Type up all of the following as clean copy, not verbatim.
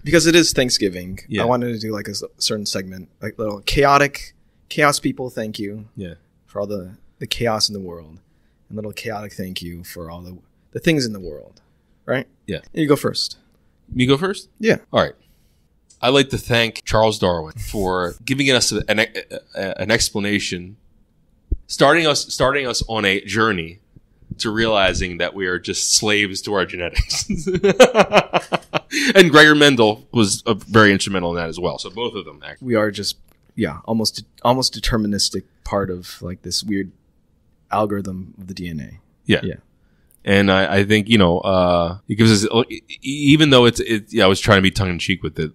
Because it is Thanksgiving. Yeah. I wanted to do like a certain segment, like little chaos people. Thank you. Yeah. For all the chaos in the world, and little chaotic thank you for all the things in the world. Right. Yeah. You go first. Me go first? Yeah. All right. I'd like to thank Charles Darwin for giving us an explanation, starting us on a journey to realizing that we are just slaves to our genetics. And Gregor Mendel was very instrumental in that as well. So both of them, actually. We are just almost deterministic part of like this weird algorithm of the DNA. Yeah. Yeah. And I think, it gives us, even though I was trying to be tongue in cheek with it,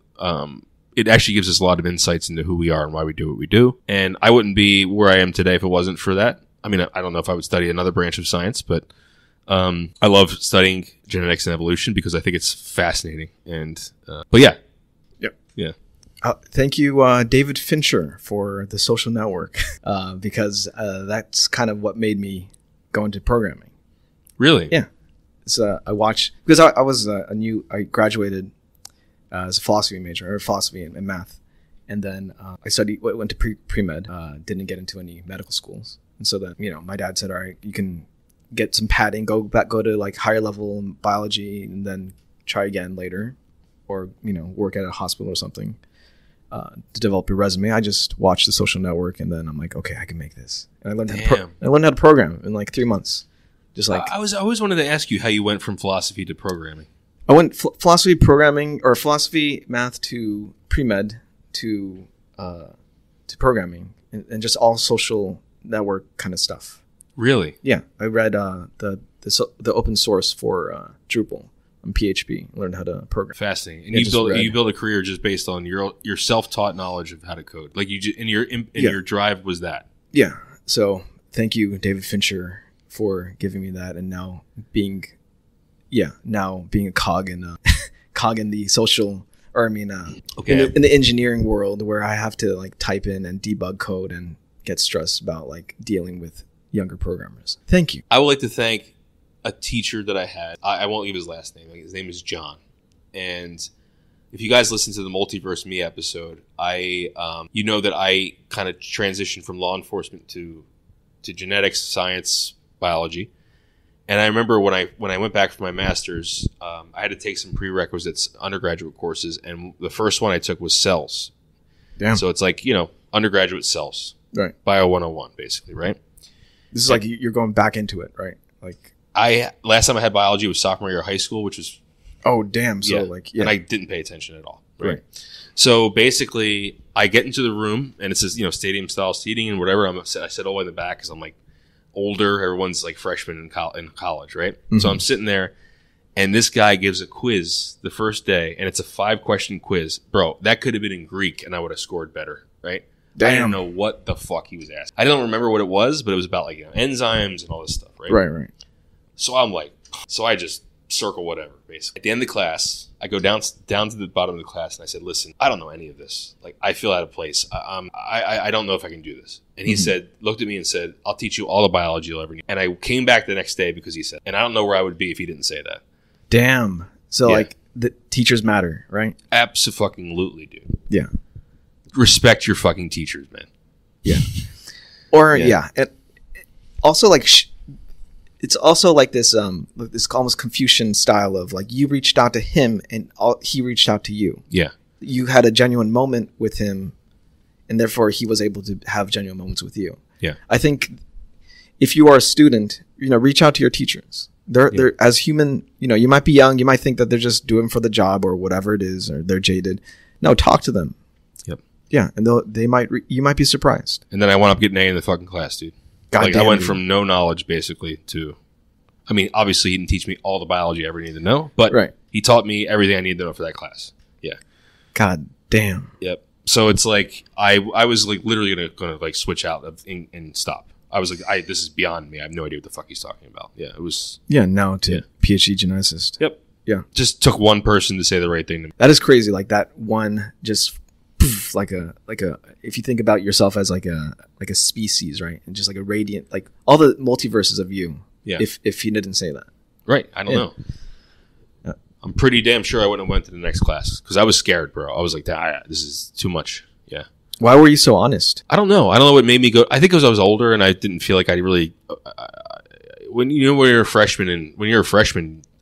it actually gives us a lot of insights into who we are and why we do what we do. And I wouldn't be where I am today if it wasn't for that. I mean, I don't know if I would study another branch of science, but I love studying genetics and evolution because I think it's fascinating. And, but yeah. Yep. Yeah. Thank you, David Fincher, for The Social Network, because that's kind of what made me go into programming. Really? Yeah. So I watched, because I graduated as a philosophy major, or philosophy and math. And then I went to pre-med, didn't get into any medical schools. And so then, my dad said, all right, you can get some padding, go to like higher level biology and then try again later, or, work at a hospital or something to develop your resume. I just watched The Social Network and then I'm like, okay, I can make this. And I learned how to program in like 3 months. Just like I always wanted to ask you how you went from philosophy to programming. I went philosophy programming, or philosophy math to pre-med to programming and just all social network kind of stuff. Really? Yeah, I read the open source for Drupal on PHP. Learned how to program. Fascinating. And you built a career just based on your self-taught knowledge of how to code. Like your drive was that. Yeah. So thank you, David Fincher, for giving me that, and now being a cog in the social, or in the engineering world, where I have to like type in and debug code and get stressed about like dealing with younger programmers. Thank you. I would like to thank a teacher that I had. I won't give his last name. His name is John. And if you guys listen to the Multiverse Me episode, that I kind of transitioned from law enforcement to genetics, science, biology. And I remember when I went back for my master's, I had to take some prerequisites undergraduate courses, and the first one I took was cells. Damn. So it's like, undergraduate cells. Right. Bio 101, basically, right? This is like you're going back into it, right? Like last time I had biology was sophomore year of high school, which was... Oh, damn. So and I didn't pay attention at all. Right. So basically, I get into the room, and it says, stadium style seating and whatever. I sit all the way in the back because I'm like older. Everyone's like freshmen in college, right? Mm-hmm. So I'm sitting there, and this guy gives a quiz the first day, and it's a 5-question quiz. Bro, that could have been in Greek, and I would have scored better, right? Damn. I didn't know what the fuck he was asking. I don't remember what it was, but it was about like enzymes and all this stuff, right? Right. So I just circle whatever, basically. At the end of the class, I go down to the bottom of the class, and I said, listen, I don't know any of this. Like, I feel out of place. I don't know if I can do this. And he looked at me and said, I'll teach you all the biology you'll ever need. And I came back the next day because he said, and I don't know where I would be if he didn't say that. Damn. So like the teachers matter, right? Absolutely, dude. Yeah. Respect your fucking teachers, man. Yeah. Or and also like it's also like this almost Confucian style of like you reached out to him and he reached out to you. Yeah. You had a genuine moment with him, and therefore he was able to have genuine moments with you. Yeah. I think if you are a student, reach out to your teachers. They're as human, you might be young, you might think that they're just doing for the job or whatever it is, or they're jaded. No, talk to them. Yep. Yeah, and you might be surprised. And then I wound up getting an A in the fucking class, dude. God I went from no knowledge basically to, I mean, obviously he didn't teach me all the biology I ever needed to know, but he taught me everything I needed to know for that class. Yeah. God damn. Yep. So it's like I was like literally gonna like switch out and stop. I was like, this is beyond me. I have no idea what the fuck he's talking about. Yeah, it was. Yeah, now to PhD geneticist. Yep. Yeah. Just took one person to say the right thing to me. That is crazy. Like that one just like a if you think about yourself as like a species, right? And just like a radiant, like all the multiverses of you. Yeah. If he didn't say that. Right. I don't know. I'm pretty damn sure I wouldn't have went to the next class because I was scared, bro. I was like, this is too much. Yeah. Why were you so honest? I don't know. I don't know what made me go. I think because I was older and I didn't feel like I really. When you're a freshman,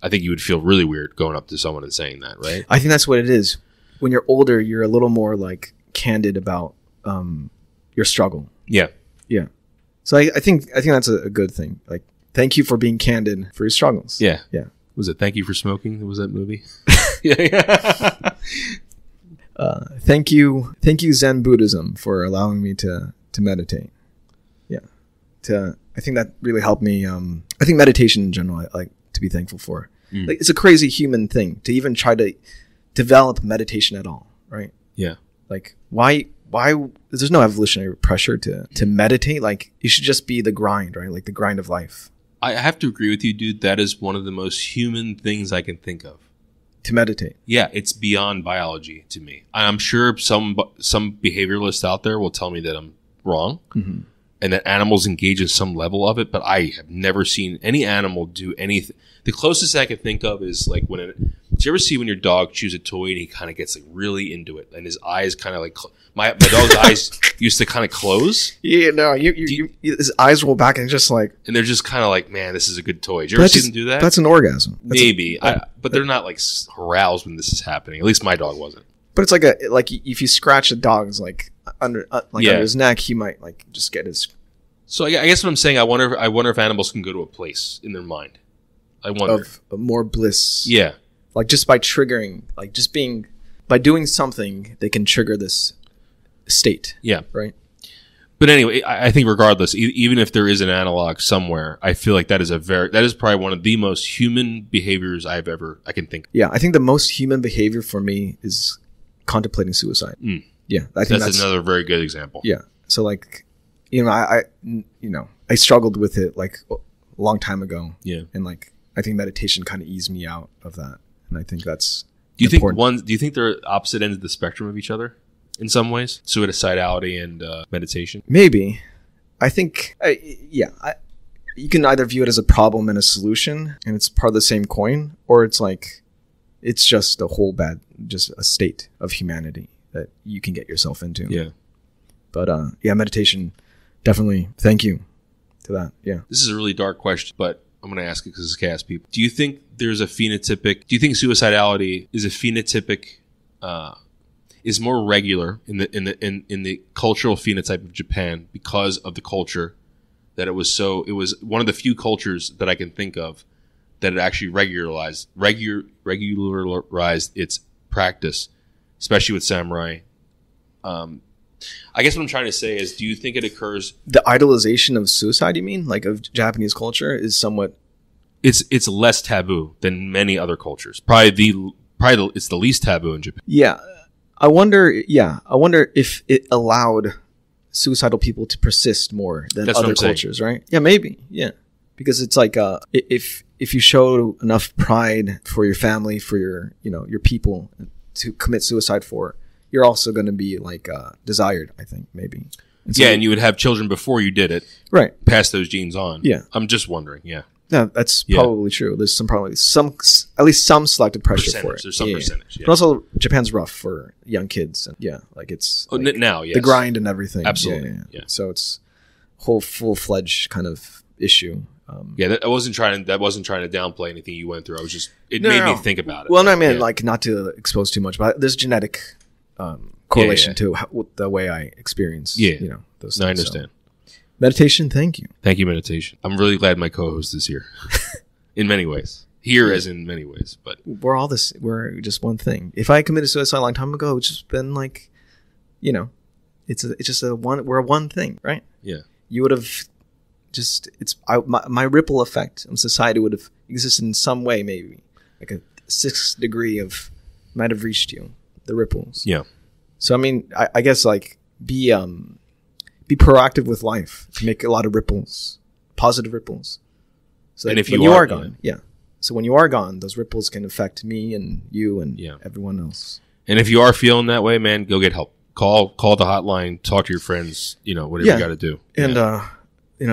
I think you would feel really weird going up to someone and saying that, right? I think that's what it is. When you're older, you're a little more like candid about your struggle. Yeah. Yeah. So I think that's a good thing. Like, thank you for being candid for your struggles. Yeah. Yeah. Was it Thank You for Smoking? Was that movie? Yeah. Thank you Zen Buddhism for allowing me to meditate. Yeah. I think that really helped me. I think meditation in general, I like to be thankful for. Like, it's a crazy human thing to even try to develop meditation at all, right? Yeah. Like, why there's no evolutionary pressure to meditate. Like, it should just be the grind, right? Like the grind of life. I have to agree with you, dude. That is one of the most human things I can think of. To meditate. Yeah, it's beyond biology to me. I'm sure some behavioralists out there will tell me that I'm wrong and that animals engage in some level of it, but I have never seen any animal do anything. The closest I can think of is like did you ever see when your dog chews a toy and he kind of gets like really into it and his eyes kind of like my dog's eyes used to kind of close? Yeah, no, his eyes roll back and just like, and they're just kind of like, man, this is a good toy. Did you ever see them do that? That's an orgasm. Maybe, but they're not like aroused when this is happening. At least my dog wasn't. But it's like if you scratch a dog's like under his neck, he might like just get his. So I guess what I'm saying, I wonder if animals can go to a place in their mind. I wonder of more bliss. Yeah, like just by triggering, like just being by doing something, they can trigger this state. Yeah, right. But anyway, I think regardless, even if there is an analog somewhere, I feel like that is probably one of the most human behaviors I can think of. Yeah, I think the most human behavior for me is contemplating suicide. Yeah, I think that's another very good example. Yeah, so like, I struggled with it like a long time ago. Yeah, and like I think meditation kind of eased me out of that, and I think that's. Do you think they're opposite ends of the spectrum of each other? In some ways, suicidality and meditation. Maybe, I think, you can either view it as a problem and a solution, and it's part of the same coin, or it's like, it's just just a state of humanity that you can get yourself into. Yeah. But meditation, definitely. Thank you to that. Yeah. This is a really dark question, but I'm going to ask it because it's chaos people. Do you think suicidality is a phenotypic? Is more regular in the cultural phenotype of Japan because of the culture that it was one of the few cultures that I can think of that it actually regularized its practice, especially with samurai. I guess what I'm trying to say is, do you think it occurs? The idolization of suicide, you mean, like of Japanese culture, is somewhat. It's less taboo than many other cultures. Probably it's the least taboo in Japan. Yeah. I wonder if it allowed suicidal people to persist more than other cultures, right? Yeah, maybe. Yeah. Because it's like if you show enough pride for your family, for your people to commit suicide for, you're also going to be like desired, I think, maybe. And you would have children before you did it. Right. Pass those genes on. Yeah. I'm just wondering, yeah. Yeah, that's probably true. There's at least some selective pressure for it. There's some percentage. Yeah. But also, Japan's rough for young kids. And like it's now, yes. The grind and everything. Absolutely. Yeah. So it's a whole full-fledged kind of issue. I wasn't trying to downplay anything you went through. It made me think about it. Well, I mean, like not to expose too much, but there's genetic correlation to the way I experience. Yeah. Those things. I understand. So. Meditation, thank you. Thank you, meditation. I'm really glad my co-host is here. In many ways. Here as in many ways. But we're just one thing. If I committed suicide a long time ago, it's just been like, it's just we're one thing, right? Yeah. You would have my ripple effect on society would have existed in some way, maybe. Like a 6th degree might have reached you, the ripples. Yeah. So, I mean, I guess like be proactive with life to make a lot of ripples, positive ripples. So and if when you are gone, So when you are gone, those ripples can affect me and you and everyone else. And if you are feeling that way, man, go get help. Call the hotline, talk to your friends, whatever you got to do. And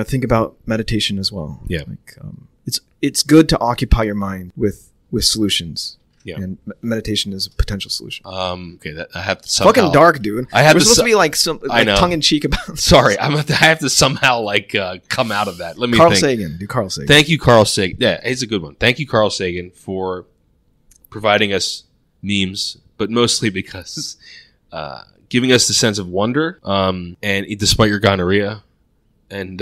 think about meditation as well. Yeah. Like it's good to occupy your mind with solutions. Yeah. And meditation is a potential solution. Okay, that I have to somehow. Fucking dark, dude. I have We're to supposed su- to be like some I know. tongue in cheek about. Sorry, I have to somehow come out of that. Let me Carl think. Sagan. Do Carl Sagan. Thank you, Carl Sagan. Yeah, it's a good one. Thank you, Carl Sagan, for providing us memes, but mostly because giving us the sense of wonder. And despite your gonorrhea, and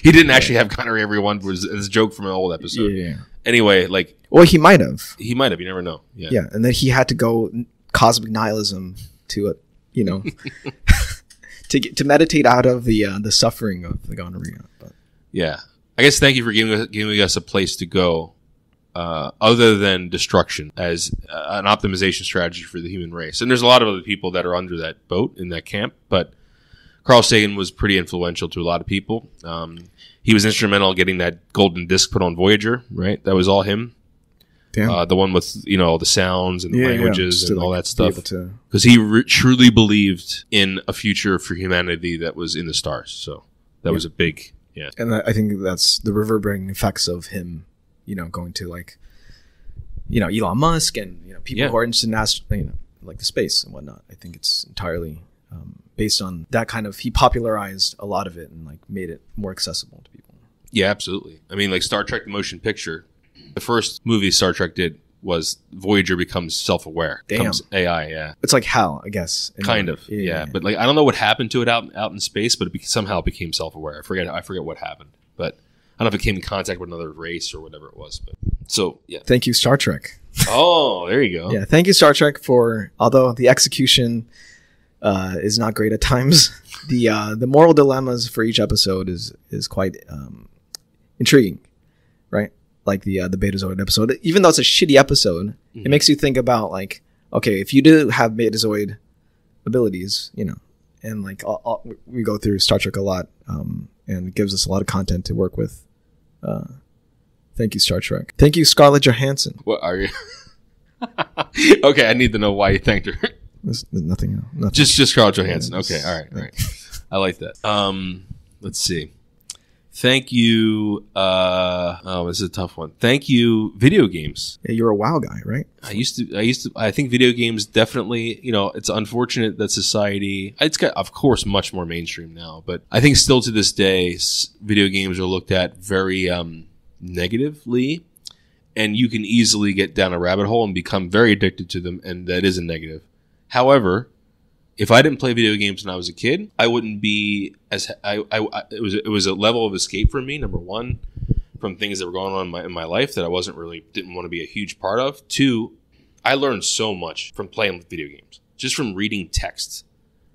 he didn't actually have gonorrhea. Everyone was a joke from an old episode. Yeah. Anyway, like Well, he might have. he might have. You never know. Yeah. Yeah, and then he had to go cosmic nihilism to it, to meditate out of the suffering of the gonorrhea. But Yeah. I guess thank you for giving us a place to go, other than destruction, as an optimization strategy for the human race. And there's a lot of other people that are under that boat in that camp, but Carl Sagan was pretty influential to a lot of people. He was instrumental in getting that golden disc put on Voyager, right? That was all him. damn, The one with, all the sounds and the languages just and to, all like, that be stuff. able to- Because he truly believed in a future for humanity that was in the stars. So that was a big, yeah. And I think that's the reverberating effects of him, going to like, Elon Musk and people who are interested in like the space and whatnot. I think it's entirely based on that kind of. He popularized a lot of it and like made it more accessible to people. Yeah, absolutely. I mean, like Star Trek: The Motion Picture, the first movie Star Trek did was Voyager becomes self-aware, becomes AI. Yeah, It's like HAL, I guess. kind of. Yeah, but like I don't know what happened to it out in space, but somehow it became self-aware. I forget what happened, but I don't know if it came in contact with another race or whatever it was. But so yeah. Thank you, Star Trek. Oh, there you go. Yeah, thank you, Star Trek, for although the execution is not great at times, the moral dilemmas for each episode is quite intriguing, right? Like the Betazoid episode, even though it's a shitty episode, it makes you think about like, okay, if you do have Betazoid abilities, and like we go through Star Trek a lot, and it gives us a lot of content to work with. Thank you, Star Trek. Thank you, Scarlett Johansson. What are you? Okay, I need to know why you thanked her. There's nothing else. Nothing. Just Scarlett Johansson. Yeah, Okay, all right. I like that. Let's see. Thank you. This is a tough one. Thank you, video games. Yeah, you're a WoW guy, right? I think video games definitely, it's unfortunate that society, it's got, of course, much more mainstream now, but I think still to this day, video games are looked at very negatively, and you can easily get down a rabbit hole and become very addicted to them, and that is a negative. However, if I didn't play video games when I was a kid, I wouldn't be it was a level of escape for me, number one, from things that were going on in my life that I didn't want to be a huge part of. Two, I learned so much from playing video games, just from reading text,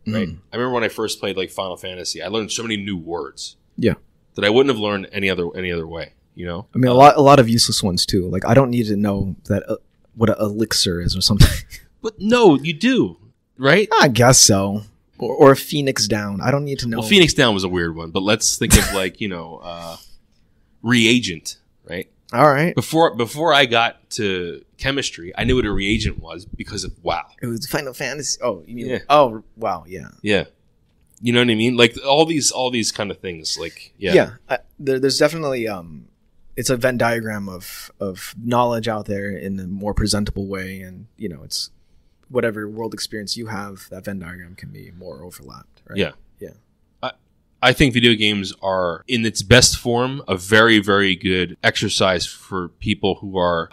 right? I remember when I first played like Final Fantasy, I learned so many new words. Yeah. That I wouldn't have learned any other way, I mean, a lot of useless ones too. Like I don't need to know that what an elixir is or something. But no, you do, right? I guess so. Or a Phoenix Down. I don't need to know. Well, Phoenix Down was a weird one, but let's think of like, reagent, right? All right. Before I got to chemistry, I knew what a reagent was because of WoW. It was Final Fantasy. Oh, you mean? Yeah. Oh, wow. Yeah. Yeah. You know what I mean? Like all these kind of things. Like, yeah. Yeah. There's definitely it's a Venn diagram of knowledge out there in a more presentable way, and it's whatever world experience you have, that Venn diagram can be more overlapped, right? Yeah. Yeah. I think video games are, in its best form, a very, very good exercise for people who are,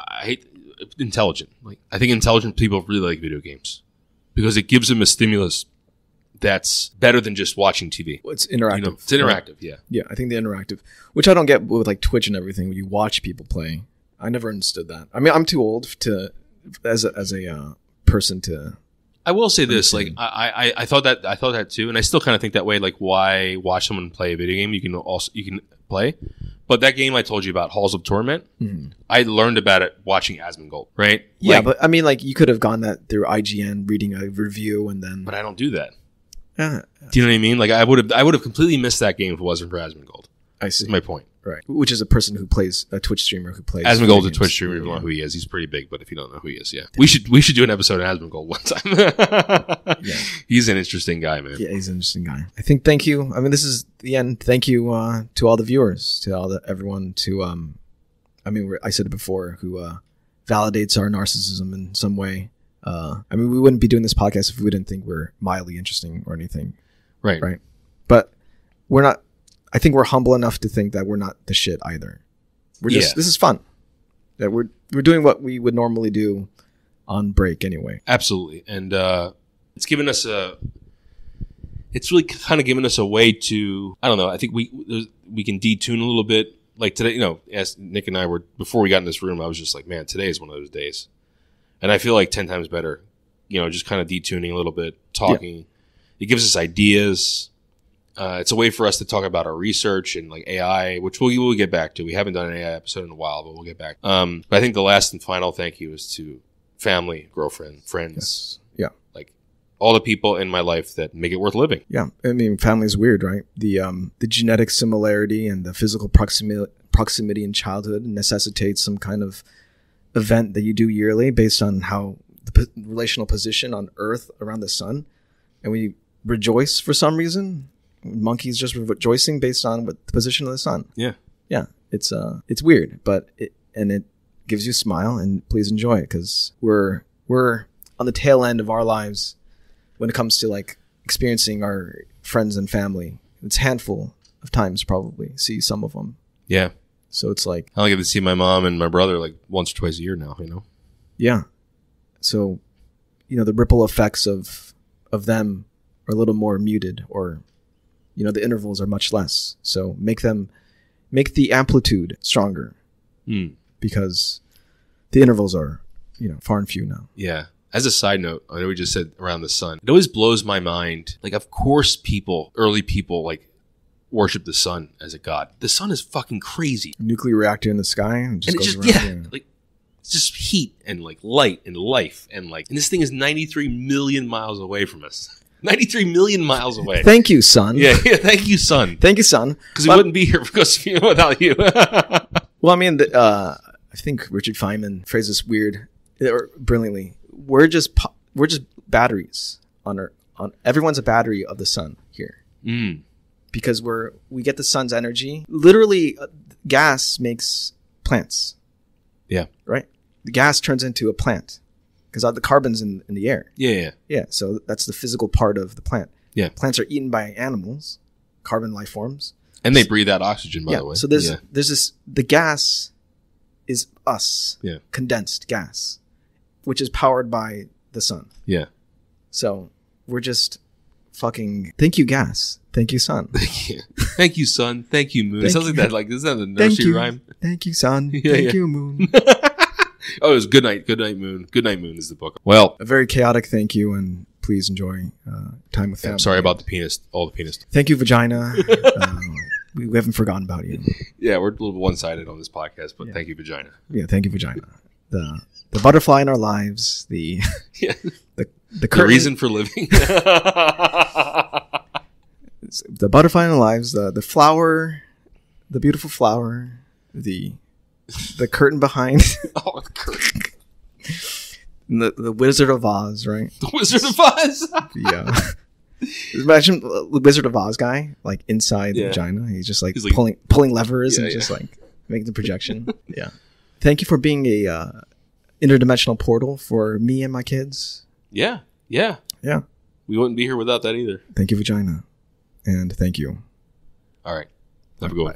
intelligent. Like, I think intelligent people really like video games because it gives them a stimulus that's better than just watching TV. Well, it's interactive. It's interactive, yeah. Yeah, I think the interactive, which I don't get with like Twitch and everything, when you watch people play. I never understood that. I mean, I'm too old as a person to. I will say this, like I thought that too, and I still kind of think that way. Like, why watch someone play a video game? You can play, but that game I told you about, Halls of Torment, I learned about it watching Asmongold, right? Yeah, like, but I mean, like you could have gone that through IGN, reading a review, and then. But I don't do that. Yeah, do you know what I mean? Like I would have completely missed that game if it wasn't for Asmongold. I see. That's my point. Right, which is a person who plays a Twitch streamer who plays. Asmongold's a Twitch streamer. If you don't know who he is, he's pretty big. But if you don't know who he is, yeah, we should do an episode on Asmongold one time. Yeah, he's an interesting guy, man. Yeah, he's an interesting guy. I think. Thank you. I mean, this is the end. Thank you to all the viewers, to everyone. To I mean, I said it before. Who validates our narcissism in some way. I mean, we wouldn't be doing this podcast if we didn't think we're mildly interesting or anything. Right. Right. But we're not, I think we're humble enough to think that we're not the shit either. We're just, this is fun. That we're doing what we would normally do on break anyway. Absolutely. And it's given us it's really kind of given us a way to, I don't know, I think we can detune a little bit. Like today, you know, as Nick and I were, before we got in this room, I was just like, man, today is one of those days. And I feel like 10 times better, you know, just kind of detuning a little bit, talking. Yeah. It gives us ideas. It's a way for us to talk about our research and like AI, which we'll get back to. We haven't done an AI episode in a while, but we'll get back. But I think the last and final thank you is to family, girlfriend, friends. Yes. Yeah. Like all the people in my life that make it worth living. Yeah. I mean, family is weird, right? The genetic similarity and the physical proximity in childhood necessitates some kind of event that you do yearly based on how the relational position on Earth around the sun. And we rejoice for some reason. Monkeys just rejoicing based on what the position of the sun. Yeah. Yeah. It's weird, but it gives you a smile, and please enjoy it, because we're on the tail end of our lives when it comes to like experiencing our friends and family. It's a handful of times probably see some of them. Yeah. So it's like, I only get to see my mom and my brother like once or twice a year now, you know? Yeah. So, you know, the ripple effects of them are a little more muted, or, you know, the intervals are much less. So make the amplitude stronger, because the intervals are, you know, far and few now. Yeah. As a side note, I know we just said around the sun. It always blows my mind. Like, of course early people like worship the sun as a god. The sun is fucking crazy. Nuclear reactor in the sky and just goes around. Yeah. Like, it's just heat and like light and life and like, and this thing is 93 million miles away from us. 93 million miles away. Thank you, sun. Yeah. Thank you, sun. Thank you, sun. Because we wouldn't be here without you. Well, I mean, I think Richard Feynman phrased this brilliantly. We're just batteries on everyone's a battery of the sun here. Because we get the sun's energy. Literally, gas makes plants. Yeah. Right? The gas turns into a plant because the carbon's in the air. Yeah. Yeah. So that's the physical part of the plant. Yeah. Plants are eaten by animals, carbon life forms. And they breathe out oxygen, by the way. So there's this, the gas is us. Yeah. Condensed gas, which is powered by the sun. Yeah. So we're just fucking, thank you, gas. Thank you, sun. Thank you. Thank you, sun. Thank you, moon. It sounds like that. Like, is that a nursery rhyme? Thank you, sun. Thank you, moon. Oh, it was Good Night Moon. Good Night Moon is the book. Well, a very chaotic thank you, and please enjoy time with family. I'm sorry about the penis, all the penis. Thank you, vagina. We haven't forgotten about you. Yeah, we're a little one-sided on this podcast, but thank you, vagina. Yeah, thank you, vagina. The butterfly in our lives, the reason for living. The butterfly in our lives, the flower, the beautiful flower, the curtain behind. Oh, the curtain. The Wizard of Oz, right? The Wizard of Oz. Yeah. Imagine the Wizard of Oz guy, like inside the vagina. He's just like pulling levers and just like making the projection. Yeah. Thank you for being a interdimensional portal for me and my kids. Yeah. We wouldn't be here without that either. Thank you, vagina. And thank you. All right. Have a good one.